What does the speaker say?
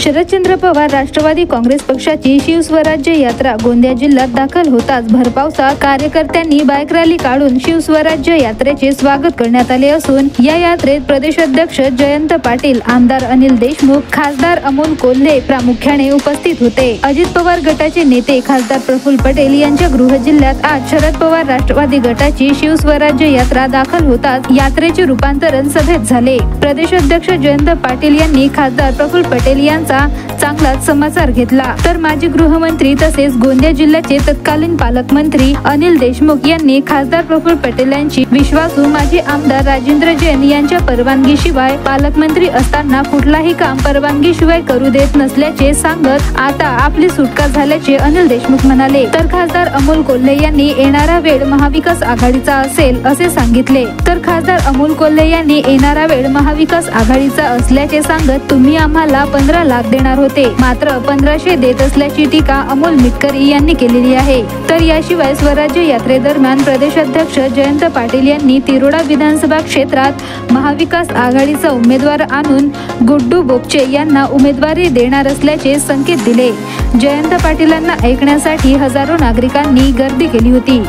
शरदचंद्र पवार राष्ट्रवादी काँग्रेस पक्षाची शिवस्वराज्य यात्रा गोंदिया जिल्ह्यात दाखल होताच भरपावसात कार्यकर्त्यांनी बाईक रॅली काढून शिवस्वराज्य यात्रेचे स्वागत करण्यात आले असून या यात्रेत प्रदेशाध्यक्ष जयंत पाटील, आमदार अनिल देशमुख, खासदार अमोल कोल्हे प्रामुख्याने उपस्थित होते। अजित पवार गटाचे नेते खासदार प्रफुल्ल पटेल यांच्या गृह जिल्ह्यात आज शरद पवार राष्ट्रवादी गटाची शिवस्वराज्य यात्रा दाखल होताच यात्रेचे रूपांतरण सभेत झाले। प्रदेशाध्यक्ष जयंत पाटील यांनी खासदार प्रफुल्ल पटेल यांचा चांगलाच समाचार घेतला, तर माजी गृहमंत्री तसेच गोंदिया जिल्ह्याचे तत्कालीन पालकमंत्री अनिल देशमुख यांनी खासदार प्रफुल्ल पटेल यांची विश्वासू माजी आमदार राजेंद्र जैन यांच्या परवानगीशिवाय पालकमंत्री असताना कुठलाही काम परवानगीशिवाय करू देत नसल्याचे सांगत आता आपली सुटका झाल्याचे अनिल देशमुख म्हणाले। तर खासदार अमोल कोल्हे यांनी येणारा वेळ महाविकास आघाडीचा असेल असे सांगितले। तर खासदार अमोल कोल्हे यांनी येणारा वेळ महाविकास आघाडीचा असल्याचे सांगत तुम्ही आम्हाला 15 लाख देणार होते, मात्र 1500 देत असल्याची टीका अमोल मिटकरी यांनी केलेली आहे। तर याशिवाय स्वराज्य यात्रेदरम्यान प्रदेशाध्यक्ष जयंत पाटील यांनी तिरोडा विधानसभा क्षेत्रात महाविकास आघाडीचा उमेदवार आणून गुड्डू बोपचे यांना उमेदवारी देणार असल्याचे संकेत दिले। जयंत पाटीलांना ऐकण्यासाठी हजारो नागरिकांनी गर्दी केली होती।